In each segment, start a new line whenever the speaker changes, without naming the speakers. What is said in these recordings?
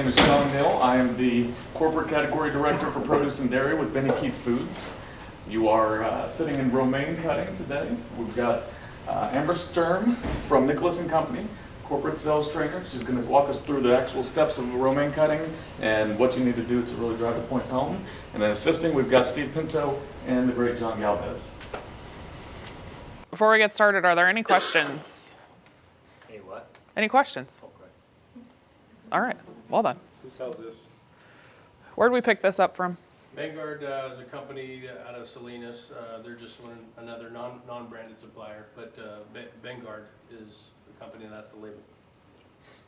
name is Sean Neal. I am the Corporate Category Director for Produce and Dairy with Benny Keith Foods. You are sitting in Romaine cutting today. We've got Amber Sturm from Nicholas & Company, Corporate Sales Trainer. She's going to walk us through the actual steps of Romaine cutting and what you need to do to really drive the points home. And then assisting, we've got Steve Pinto and the great John Galvez.
Before we get started, are there any questions?
Hey, what?
Any questions?
Okay.
All right, well done.
Who sells this?
Where'd we pick this up from?
Vanguard is a company out of Salinas. They're just another non-branded supplier, but Vanguard is the company, and that's the label.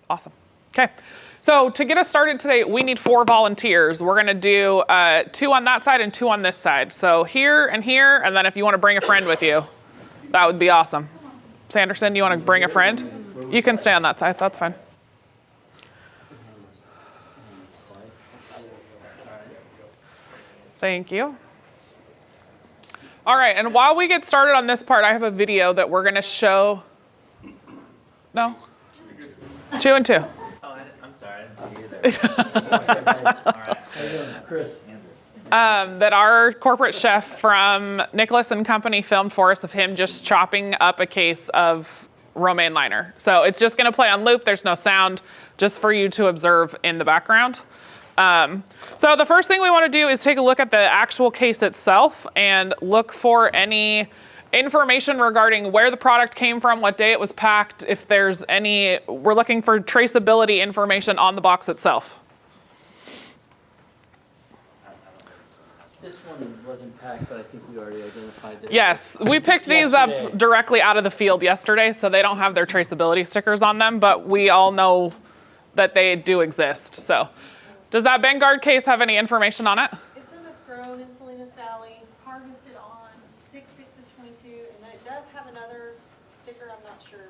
Awesome. Okay, so to get us started today, we need 4 volunteers. We're gonna do 2 on that side and 2 on this side. So here, and then if you wanna bring a friend with you, that would be awesome. Sanderson, you wanna bring a friend? You can stay on that side, that's fine. Thank you. All right, and while we get started on this part, I have a video that we're gonna show. No? 2 and 2.
Oh, I'm sorry, I didn't see you there. All right. How you doing, Chris?
That our corporate chef from Nicholas & Company filmed for us of him just chopping up a case of romaine liner. So it's just gonna play on loop, there's no sound, just for you to observe in the background. So the first thing we want to do is take a look at the actual case itself and look for any information regarding where the product came from, what day it was packed, if there's any, we're looking for traceability information on the box itself.
This one wasn't packed, but I think we already identified that.
Yes, we picked these up directly out of the field yesterday, so they don't have their traceability stickers on them, but we all know that they do exist, so. Does that Vanguard case have any information on it?
It says it's grown in Salinas Valley, harvested on 6/6 of 22, and then it does have another sticker, I'm not sure.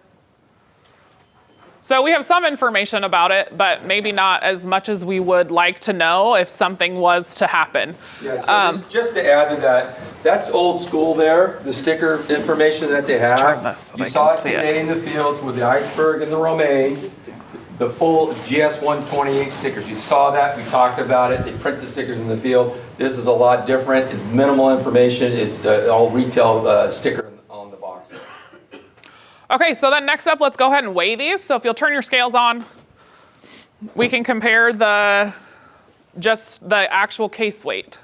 So we have some information about it, but maybe not as much as we would like to know if something was to happen.
Yeah, so just to add to that, that's old school there, the sticker information that they have.
turn this so
you
they
saw
can
it
see
today in the fields with the iceberg and the romaine, the full GS128 stickers. You saw that, we talked about it, they print the stickers in the field. This is a lot different, it's minimal information, it's all retail sticker on the box.
Okay, so then next up, let's go ahead and weigh these. So if you'll turn your scales on, we can compare just the actual case weight.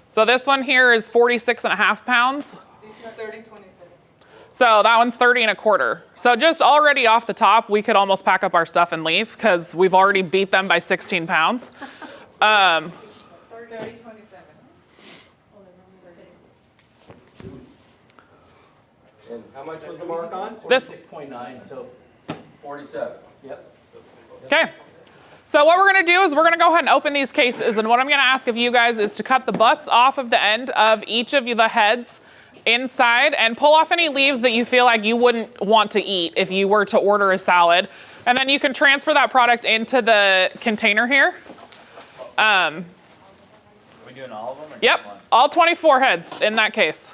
So this one here is 46.5 pounds.
30, 27.
So that one's 30 1/4. So just already off the top, we could almost pack up our stuff and leave because we've already beat them by 16 pounds.
30, 27.
And how much was the mark on?
This,
6.9, so
47.
yep.
okay. So what we're gonna do is we're gonna go ahead and open these cases, and what I'm gonna ask of you guys is to cut the butts off of the end of each of the heads inside and pull off any leaves that you feel like you wouldn't want to eat if you were to order a salad. And then you can transfer that product into the container here.
Are we doing all of them? Or
Yep,
just one?
all 24 heads in that case.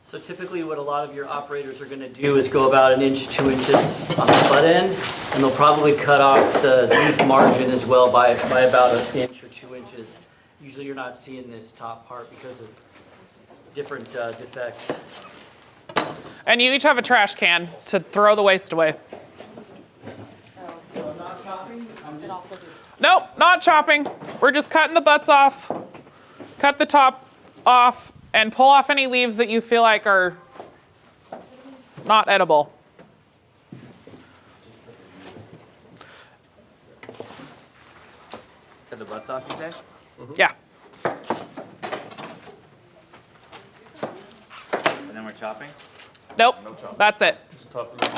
So typically what a lot of your operators are gonna do is go about 1 inch, 2 inches on the butt end, and they'll probably cut off the leaf margin as well by about 1 inch or 2 inches. Usually you're not seeing this top part because of different defects.
And you each have a trash can to throw the waste away. Nope, not chopping. We're just cutting the butts off, cut the top off, and pull off any leaves that you feel like are not edible.
Cut the butts off, you say?
Yeah.
And then we're chopping?
Nope, that's it.
Just toss it in.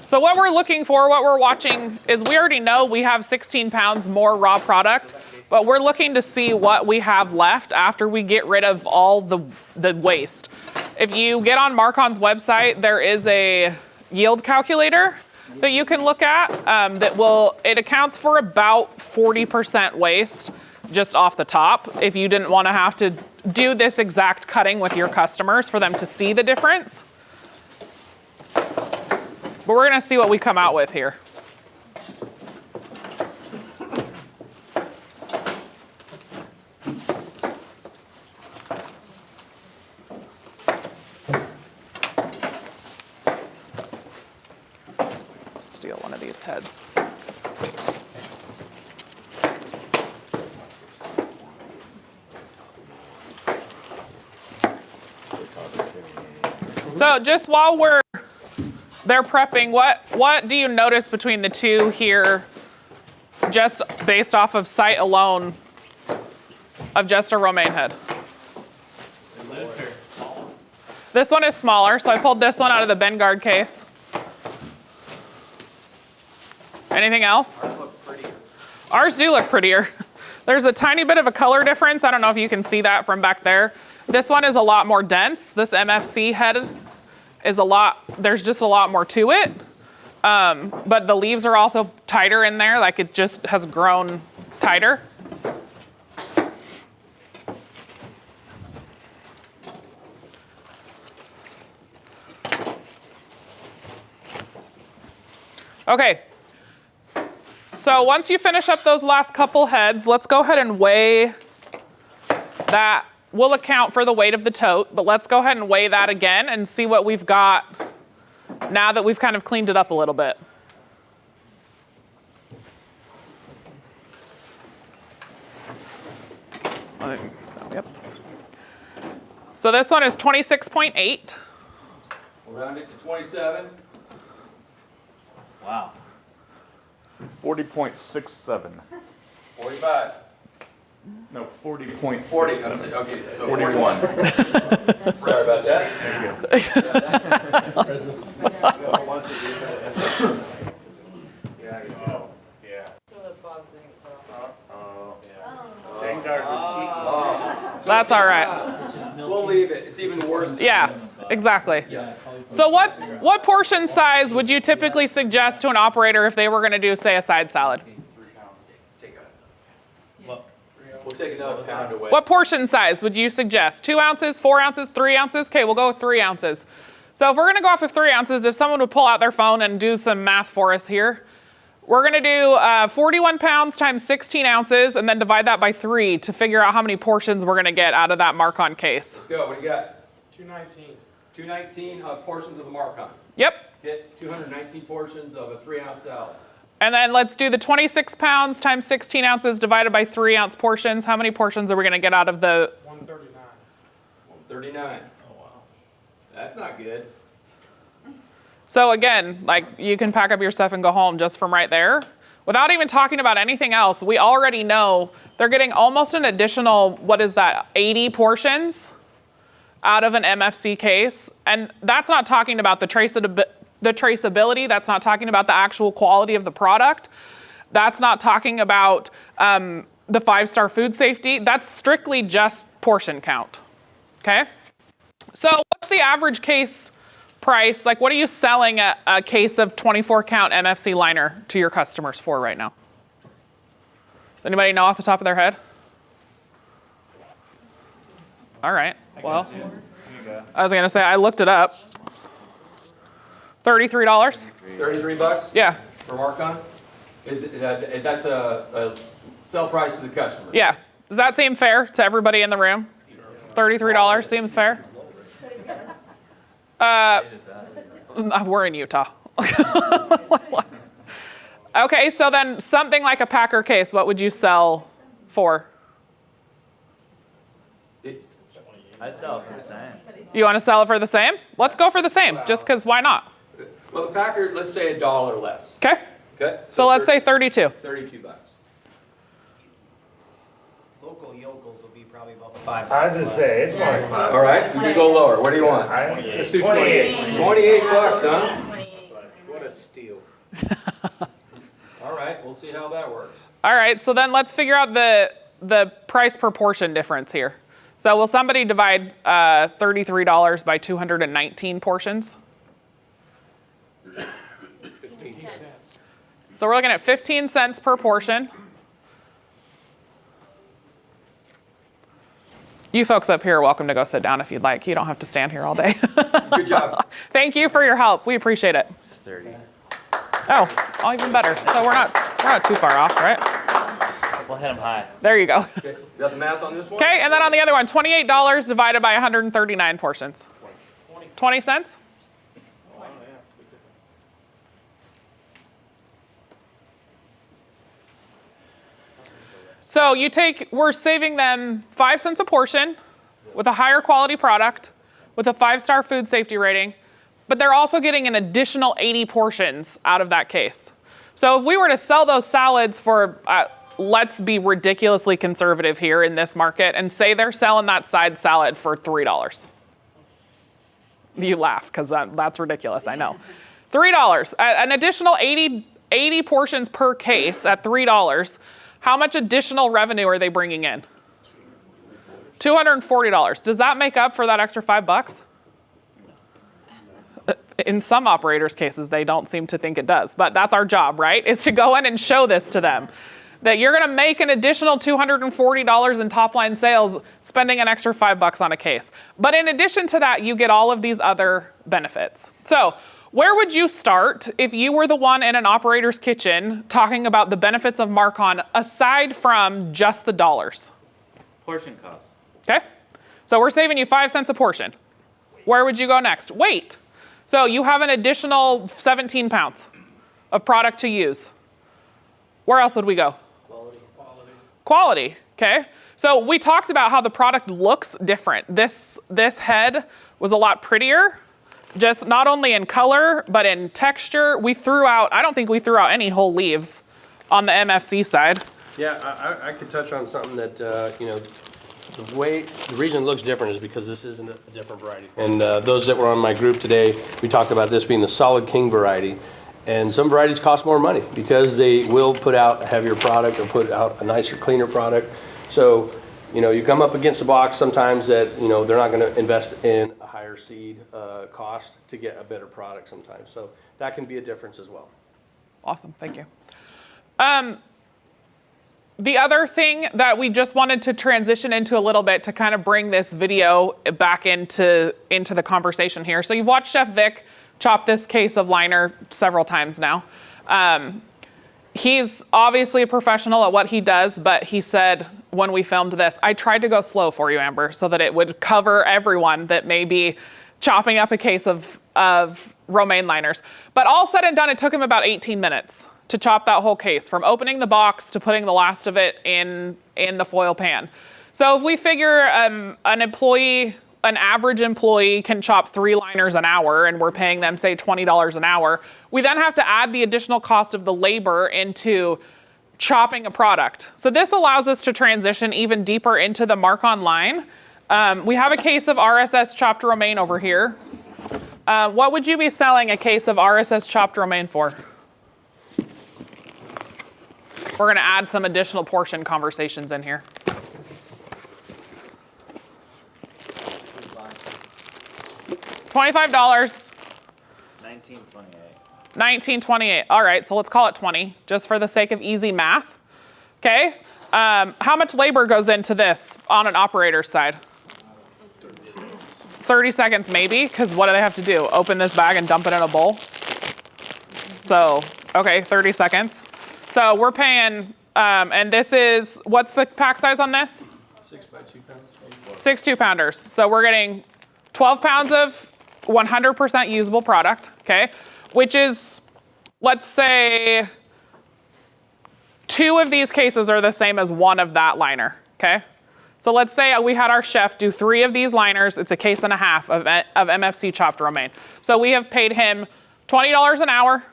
So what we're looking for, what we're watching, is we already know we have 16 pounds more raw product, but we're looking to see what we have left after we get rid of all the waste. If you get on Marcon's website, there is a yield calculator that you can look at it accounts for about 40% waste just off the top if you didn't want to have to do this exact cutting with your customers for them to see the difference. But we're gonna see what we come out with here. Steal one of these heads. So just while they're prepping, what do you notice between the two here, just based off of sight alone of just a romaine head? This one is smaller, so I pulled this one out of the Bengard case. Anything else?
Ours look prettier.
Ours do look prettier. There's a tiny bit of a color difference. I don't know if you can see that from back there. This one is a lot more dense. This MFC head is there's just a lot more to it. But the leaves are also tighter in there, like it just has grown tighter. Okay, so once you finish up those last couple heads, let's go ahead and weigh that. We'll account for the weight of the tote, but let's go ahead and weigh that again and see what we've got now that we've kind of cleaned it up a little bit. Yep. So this one is 26.8.
We'll round it to 27.
Wow.
40.67.
45.
No, 40.67.
40. Okay, so 41. Sorry about that.
There you go.
That's all right.
It's just
We'll
milky.
leave it. It's even worse.
Yeah, exactly.
Yeah.
So what portion size would you typically suggest to an operator if they were going to do, say, a side salad?
We'll take another pound away.
What portion size would you suggest? 2 ounces, 4 ounces, 3 ounces? Okay, we'll go with 3 ounces. So if we're going to go off of 3 ounces, if someone would pull out their phone and do some math for us here, we're going to do 41 pounds times 16 ounces and then divide that by 3 to figure out how many portions we're going to get out of that Marcon case.
Let's go. What do you got?
219.
219 portions of the Marcon.
Yep.
Get 219 portions of a 3-ounce salad.
And then let's do the 26 pounds times 16 ounces divided by 3-ounce portions. How many portions are we going to get out of the...
139.
139. Oh, wow. That's not good.
So again, like you can pack up your stuff and go home just from right there. Without even talking about anything else, we already know they're getting almost an additional, 80 portions out of an MFC case. And that's not talking about the traceability. That's not talking about the actual quality of the product. That's not talking about the 5-star food safety. That's strictly just portion count, okay? So what's the average case price? Like what are you selling a case of 24-count MFC liner to your customers for right now? Does anybody know off the top of their head? All right, well, I was gonna say, I looked it up. $33.
33 bucks
Yeah,
for Marcon? That's a sell price to the customer.
yeah. Does that seem fair to everybody in the room? $33 seems fair? We're in Utah. Okay, so then something like a Packer case, what would you sell for?
I'd sell it for the same.
You want to sell it for the same? Let's go for the same, just because why not?
Well, the Packer, let's say $1 less.
Okay,
Okay?
so let's say 32.
32 bucks.
Local yokels will be probably about $5.
I was just say it's more like
All right, so we go lower. What do you want?
Let's do 28.
28 bucks, huh?
What a steal.
All right, we'll see how that works.
All right, so then let's figure out the price per portion difference here. So will somebody divide $33 by 219 portions?
15 cents.
So we're looking at 15 cents per portion. You folks up here are welcome to go sit down if you'd like. You don't have to stand here all day.
Good job.
Thank you for your help. We appreciate it.
It's 30.
Oh, even better. So we're not too far off, right?
We'll hit them high.
There you go.
Okay, you got the math on this one?
Okay, and then on the other one, $28 divided by 139 portions. 20 cents? So we're saving them 5 cents a portion with a higher quality product, with a 5-star food safety rating, but they're also getting an additional 80 portions out of that case. So if we were to sell those salads for, let's be ridiculously conservative here in this market, and say they're selling that side salad for $3. You laugh, because that's ridiculous, I know. $3, an additional 80 portions per case at $3. How much additional revenue are they bringing in? $240. Does that make up for that extra $5? In some operators' cases, they don't seem to think it does, but that's our job, right? Is to go in and show this to them. That you're gonna make an additional $240 in top line sales, spending an extra $5 on a case. But in addition to that, you get all of these other benefits. So, where would you start if you were the one in an operator's kitchen talking about the benefits of Marcon aside from just the dollars?
Portion cost.
Okay? So we're saving you 5 cents a portion. Where would you go next? Weight. So you have an additional 17 pounds of product to use. Where else would we go? Quality. Okay? So we talked about how the product looks different. This head was a lot prettier. Just not only in color, but in texture. I don't think we threw out any whole leaves on the MFC side.
Yeah, I could touch on something that, the reason it looks different is because this isn't a different variety. And those that were on my group today, we talked about this being the solid king variety. And some varieties cost more money because they will put out a heavier product or put out a nicer, cleaner product. So, you come up against a box sometimes that, they're not going to invest in a higher seed cost to get a better product sometimes. So that can be a difference as well.
Awesome, thank you. The other thing that we just wanted to transition into a little bit to kind of bring this video back into the conversation here. So you've watched Chef Vic chop this case of liner several times now. He's obviously a professional at what he does, but he said when we filmed this, I tried to go slow for you, Amber, so that it would cover everyone that may be chopping up a case of romaine liners. But all said and done, it took him about 18 minutes to chop that whole case, from opening the box to putting the last of it in the foil pan. So if we figure an average employee can chop 3 liners an hour, and we're paying them, say, $20 an hour, we then have to add the additional cost of the labor into chopping a product. So this allows us to transition even deeper into the Marcon line. We have a case of RSS chopped romaine over here. What would you be selling a case of RSS chopped romaine for? We're going to add some additional portion conversations in here. $25.
$19.28.
$19.28. All right, so let's call it 20, just for the sake of easy math. Okay. How much labor goes into this on an operator's side? 30 seconds maybe, because what do they have to do? Open this bag and dump it in a bowl? So, okay, 30 seconds. So we're paying, and this is, what's the pack size on this?
6 by 2 pounds.
6 2-pounders. So we're getting 12 pounds of 100% usable product, okay? Which is, let's say, 2 of these cases are the same as 1 of that liner, okay? So let's say we had our chef do 3 of these liners. It's a case and a half of MFC chopped romaine. So we have paid him $20 an hour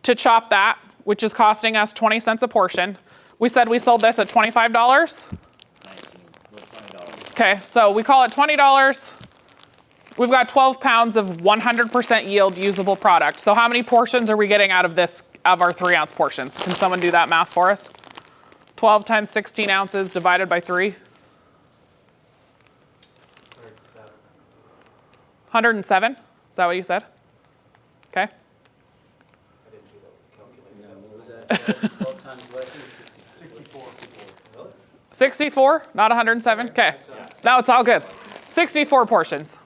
to chop that, which is costing us 20 cents a portion. We said we sold this at $25.
19. $20.
Okay, so we call it $20. We've got 12 pounds of 100% yield usable product. So how many portions are we getting out of this, of our 3-ounce portions? Can someone do that math for us? 12 times 16 ounces divided by 3? 107? Is that what you said? Okay.
What was that? 12 times what? 64.
64, not 107? Okay. No, it's all good. 64 portions.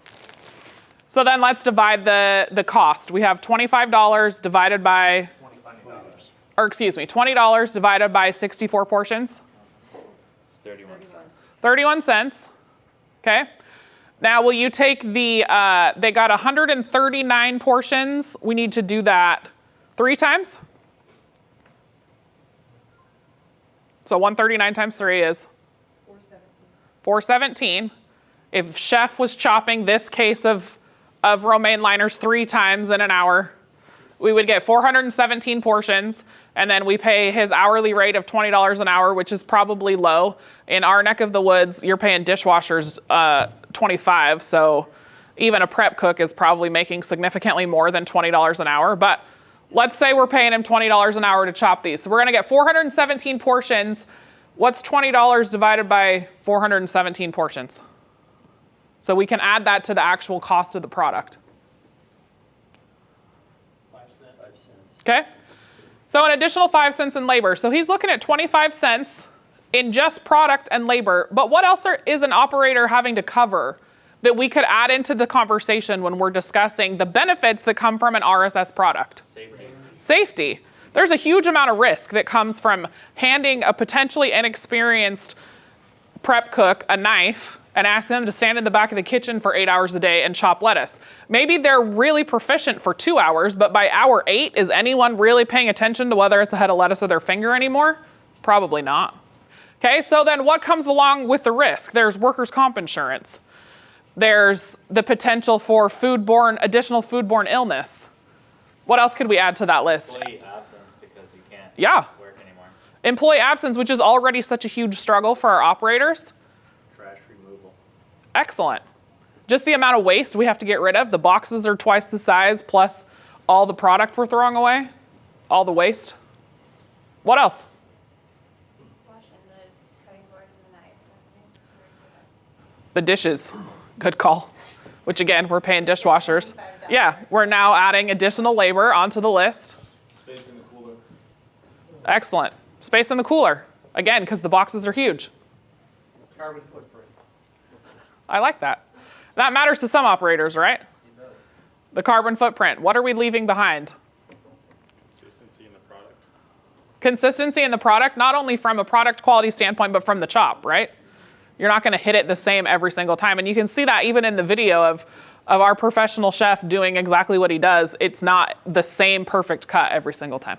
So then let's divide the cost. We have $25 divided by, or excuse me, $20 divided by 64 portions.
It's 31 cents.
31 cents. Okay. Now, will you take the, they got 139 portions. We need to do that 3 times. So 139 times 3 is 417. If chef was chopping this case of romaine liners 3 times in an hour, we would get 417 portions, and then we pay his hourly rate of $20 an hour, which is probably low. In our neck of the woods, you're paying dishwashers $25, so even a prep cook is probably making significantly more than $20 an hour. But let's say we're paying him $20 an hour to chop these. So we're gonna get 417 portions. What's $20 divided by 417 portions? So we can add that to the actual cost of the product.
5 cents.
Okay? So an additional 5 cents in labor. So he's looking at 25 cents in just product and labor. But what else is an operator having to cover that we could add into the conversation when we're discussing the benefits that come from an RSS product? Safety. There's a huge amount of risk that comes from handing a potentially inexperienced prep cook a knife and ask them to stand in the back of the kitchen for 8 hours a day and chop lettuce. Maybe they're really proficient for 2 hours, but by hour 8, is anyone really paying attention to whether it's a head of lettuce or their finger anymore? Probably not. Okay, so then what comes along with the risk? There's workers' comp insurance. There's the potential for additional foodborne illness. What else could we add to that list?
Employee absence because you can't work anymore.
Employee absence, which is already such a huge struggle for our operators.
Trash removal.
Excellent. Just the amount of waste we have to get rid of. The boxes are twice the size, plus all the product we're throwing away, all the waste. What else?
Washing the cutting boards and the knives.
The dishes. Good call. Which again, we're paying dishwashers. Yeah, we're now adding additional labor onto the list.
Space in the cooler.
Excellent. Space in the cooler. Again, because the boxes are huge.
Carbon footprint.
I like that. That matters to some operators, right? The carbon footprint. What are we leaving behind?
Consistency in the product.
Consistency in the product, not only from a product quality standpoint, but from the chop, right? You're not going to hit it the same every single time. And you can see that even in the video of our professional chef doing exactly what he does. It's not the same perfect cut every single time.